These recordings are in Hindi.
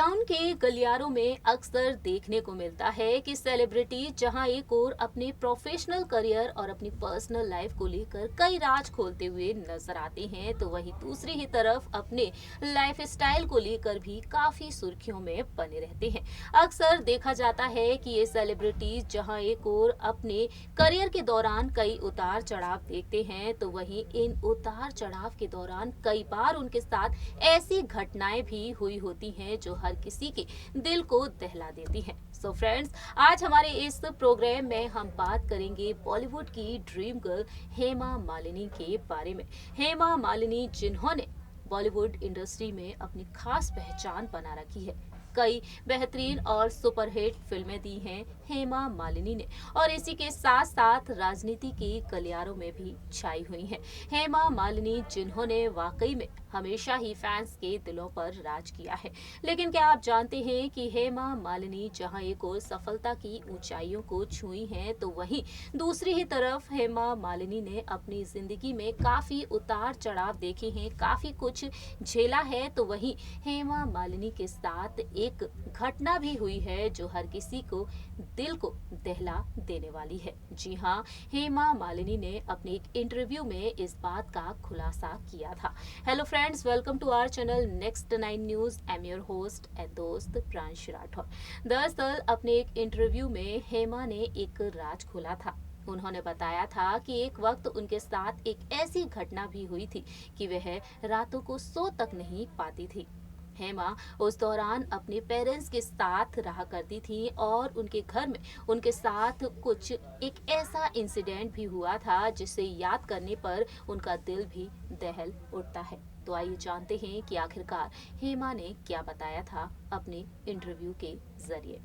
बॉलीटाउन के गलियारों में अक्सर देखने को मिलता है कि सेलिब्रिटी जहां एक ओर अपने प्रोफेशनल करियर और अपनी पर्सनल लाइफ को लेकर कई राज खोलते हुए नजर आते हैं, तो वहीं दूसरी ही तरफ अपने लाइफ स्टाइल को लेकर भी काफी सुर्खियों में बने रहते हैं। अक्सर देखा जाता है कि ये सेलिब्रिटीज जहां एक ओर अपने करियर के दौरान कई उतार चढ़ाव देखते हैं, तो वहीं इन उतार चढ़ाव के दौरान कई बार उनके साथ ऐसी घटनाएं भी हुई होती हैं जो हर किसी के दिल को दहला देती हैं। सो फ्रेंड्स, आज हमारे इस प्रोग्राम में हम बात करेंगे बॉलीवुड की ड्रीम गर्ल हेमा मालिनी के बारे में। हेमा मालिनी जिन्होंने बॉलीवुड इंडस्ट्री में अपनी खास पहचान बना रखी है। कई बेहतरीन और सुपरहिट फिल्में दी हैं हेमा मालिनी ने, और इसी के साथ साथ राजनीति के गलियारों में भी छाई हुई हैं। हेमा मालिनी जिन्होंने वाकई में हमेशा ही फैंस के दिलों पर राज किया है। लेकिन क्या आप जानते हैं कि हेमा मालिनी जहां एक ओर सफलता की ऊंचाइयों को छुई हैं, तो वहीं दूसरी ही तरफ हेमा मालिनी ने अपनी जिंदगी में काफी उतार चढ़ाव देखे हैं, काफी कुछ झेला है। तो वहीं हेमा मालिनी के साथ एक घटना भी हुई है जो हर किसी को दिल को दहला देने वाली है। जी हाँ, हेमा मालिनी ने अपने एक इंटरव्यू में इस बात का खुलासा किया था। Hello friends, welcome to our channel next 9 news. I am your host and दोस्त प्रांश राठौर। दरअसल अपने एक इंटरव्यू में हेमा ने एक राज खोला था। उन्होंने बताया था कि एक वक्त उनके साथ एक ऐसी घटना भी हुई थी कि वह रातों को सो तक नहीं पाती थी। हेमा उस दौरान अपने पेरेंट्स के साथ रहा करती थी और उनके घर में उनके साथ कुछ एक ऐसा इंसिडेंट भी हुआ था जिसे याद करने पर उनका दिल भी दहल उठता है। तो आइए जानते हैं कि आखिरकार हेमा ने क्या बताया था अपने इंटरव्यू के जरिए।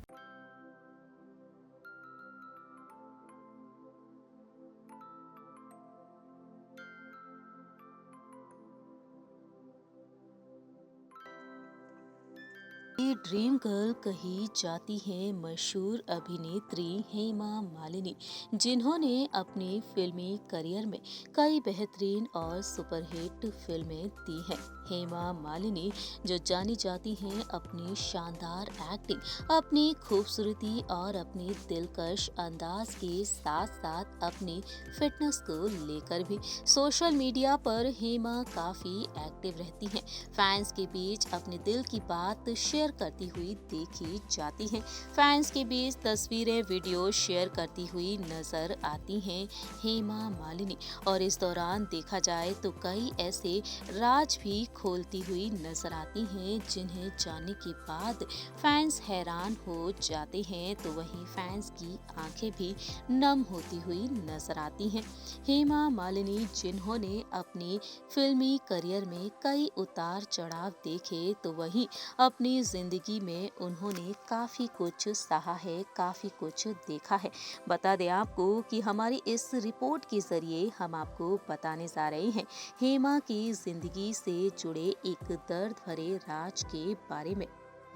ये ड्रीम गर्ल कही जाती है मशहूर अभिनेत्री हेमा मालिनी, जिन्होंने अपने फिल्मी करियर में कई बेहतरीन और सुपरहिट फिल्में दी हैं। हेमा मालिनी जो जानी जाती हैं अपनी शानदार एक्टिंग, अपनी खूबसूरती और अपनी दिलकश अंदाज के साथ साथ अपनी फिटनेस को लेकर भी सोशल मीडिया पर हेमा काफी एक्टिव रहती हैं। फैंस के बीच अपने दिल की बात शेयर करती हुई देखी जाती हैं। फैंस के बीच तस्वीरें वीडियो शेयर करती हुई नजर आती हैं हेमा मालिनी, और इस दौरान देखा जाए तो कई ऐसे राज भी खोलती हुई नजर आती हैं जिन्हें जानने के बाद फैंस हैरान हो जाते हैं, तो वहीं फैंस की आंखें भी नम होती हुई नजर आती हैं। हेमा मालिनी जिन्होंने अपने फिल्मी करियर में कई उतार चढ़ाव देखे, तो वहीं अपनी जिंदगी में उन्होंने काफी कुछ सहा है, काफी कुछ देखा है। बता दें आपको कि हमारी इस रिपोर्ट के जरिए हम आपको बताने जा रहे हैं हेमा की जिंदगी से जुड़े एक दर्द भरे राज के बारे में।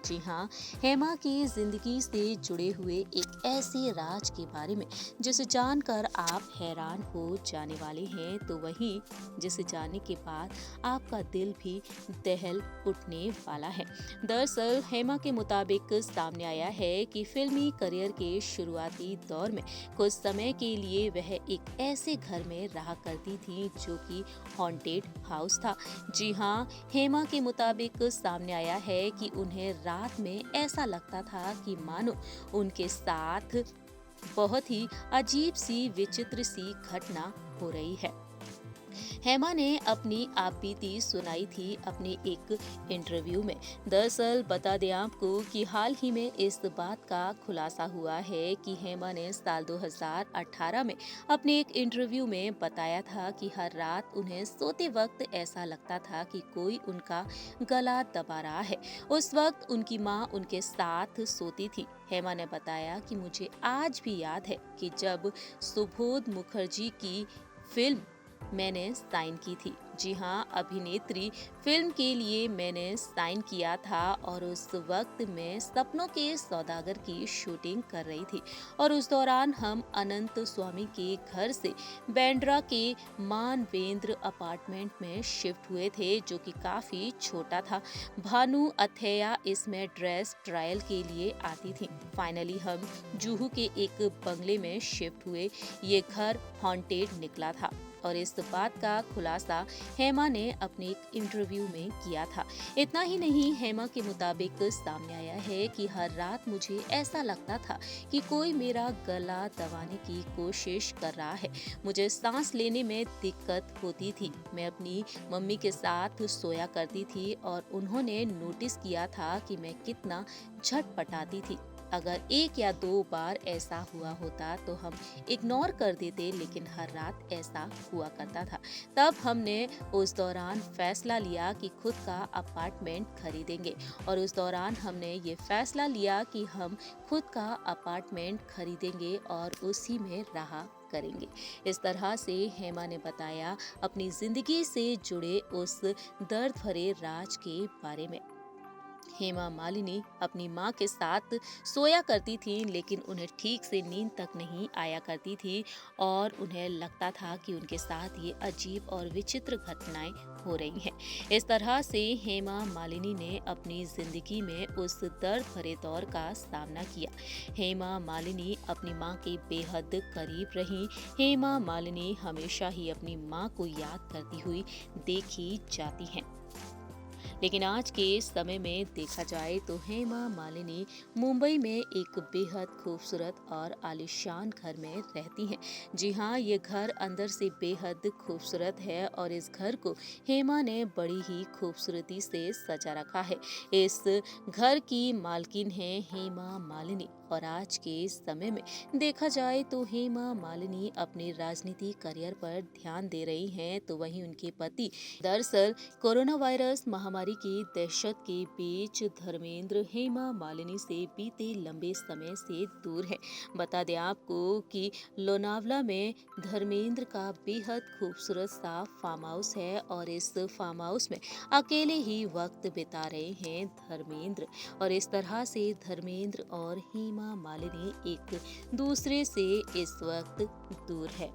जी हाँ, हेमा की जिंदगी से जुड़े हुए एक ऐसे राज के बारे में जिसे जानकर आप हैरान हो जाने वाले हैं, तो वहीं जिसे जानने के बाद आपका दिल भी दहल उठने वाला है। दरअसल हेमा के मुताबिक सामने आया है कि फिल्मी करियर के शुरुआती दौर में कुछ समय के लिए वह एक ऐसे घर में रहा करती थी जो कि हॉन्टेड हाउस था। जी हाँ, हेमा के मुताबिक सामने आया है कि उन्हें रात में ऐसा लगता था कि मानो उनके साथ बहुत ही अजीब सी विचित्र सी घटना हो रही है। हेमा ने अपनी आपबीती सुनाई थी अपने एक इंटरव्यू में। दरअसल बता दें आपको कि हाल ही में इस बात का खुलासा हुआ है कि हेमा ने साल 2018 में अपने एक इंटरव्यू में बताया था कि हर रात उन्हें सोते वक्त ऐसा लगता था कि कोई उनका गला दबा रहा है। उस वक्त उनकी माँ उनके साथ सोती थी। हेमा ने बताया कि मुझे आज भी याद है कि जब सुबोध मुखर्जी की फिल्म मैंने साइन की थी। जी हाँ, अभिनेत्री फिल्म के लिए मैंने साइन किया था और उस वक्त मैं सपनों के सौदागर की शूटिंग कर रही थी और उस दौरान हम अनंत स्वामी के घर से बांद्रा के मानवेंद्र अपार्टमेंट में शिफ्ट हुए थे, जो कि काफी छोटा था। भानु अथैया इसमें ड्रेस ट्रायल के लिए आती थी। फाइनली हम जुहू के एक बंगले में शिफ्ट हुए। ये घर हॉन्टेड निकला था और इस बात का खुलासा हेमा ने अपने एक इंटरव्यू में किया था। इतना ही नहीं, हेमा के मुताबिक सामने आया है कि हर रात मुझे ऐसा लगता था कि कोई मेरा गला दबाने की कोशिश कर रहा है। मुझे सांस लेने में दिक्कत होती थी। मैं अपनी मम्मी के साथ सोया करती थी और उन्होंने नोटिस किया था कि मैं कितना झटपटाती थी। अगर एक या दो बार ऐसा हुआ होता तो हम इग्नोर कर देते, लेकिन हर रात ऐसा हुआ करता था। तब हमने उस दौरान फैसला लिया कि खुद का अपार्टमेंट खरीदेंगे और उस दौरान हमने ये फैसला लिया कि हम खुद का अपार्टमेंट खरीदेंगे और उसी में रहा करेंगे। इस तरह से हेमा ने बताया अपनी जिंदगी से जुड़े उस दर्द भरे राज के बारे में। हेमा मालिनी अपनी मां के साथ सोया करती थी, लेकिन उन्हें ठीक से नींद तक नहीं आया करती थी और उन्हें लगता था कि उनके साथ ये अजीब और विचित्र घटनाएं हो रही हैं। इस तरह से हेमा मालिनी ने अपनी जिंदगी में उस दर्द भरे दौर का सामना किया। हेमा मालिनी अपनी मां के बेहद करीब रही। हेमा मालिनी हमेशा ही अपनी मां को याद करती हुई देखी जाती हैं। लेकिन आज के समय में देखा जाए तो हेमा मालिनी मुंबई में एक बेहद खूबसूरत और आलीशान घर में रहती हैं। जी हाँ, ये घर अंदर से बेहद खूबसूरत है और इस घर को हेमा ने बड़ी ही खूबसूरती से सजा रखा है। इस घर की मालकिन है हेमा मालिनी और आज के समय में देखा जाए तो हेमा मालिनी अपने राजनीति करियर पर ध्यान दे रही हैं, तो वहीं उनके पति दरअसल कोरोना वायरस महामारी की दहशत के बीच धर्मेंद्र हेमा मालिनी से बीते लंबे समय से दूर है। बता दें आपको कि लोनावला में धर्मेंद्र का बेहद खूबसूरत सा फार्म हाउस है और इस फार्म हाउस में अकेले ही वक्त बिता रहे हैं धर्मेंद्र और इस तरह से धर्मेंद्र और हेमा मालिनी एक दूसरे से इस वक्त दूर है।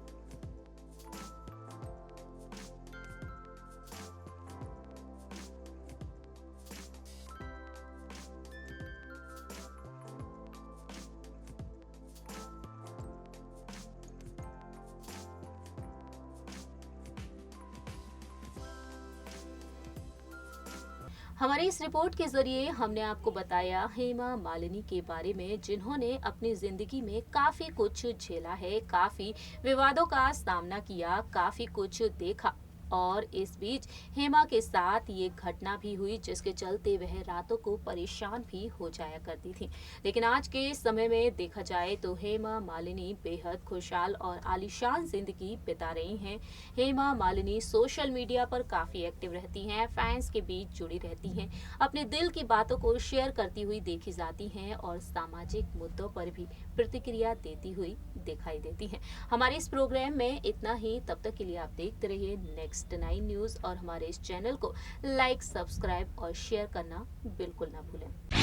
हमारी इस रिपोर्ट के जरिए हमने आपको बताया हेमा मालिनी के बारे में, जिन्होंने अपनी जिंदगी में काफी कुछ झेला है, काफी विवादों का सामना किया, काफी कुछ देखा और इस बीच हेमा के साथ ये घटना भी हुई जिसके चलते वह रातों को परेशान भी हो जाया करती थी। लेकिन आज के समय में देखा जाए तो हेमा मालिनी बेहद खुशहाल और आलीशान जिंदगी बिता रही हैं। हेमा मालिनी सोशल मीडिया पर काफी एक्टिव रहती हैं, फैंस के बीच जुड़ी रहती हैं, अपने दिल की बातों को शेयर करती हुई देखी जाती हैं और सामाजिक मुद्दों पर भी प्रतिक्रिया देती हुई दिखाई देती हैं। हमारे इस प्रोग्राम में इतना ही। तब तक के लिए आप देखते रहिए नेक्स्ट 9 न्यूज और हमारे इस चैनल को लाइक, सब्सक्राइब और शेयर करना बिल्कुल ना भूलें।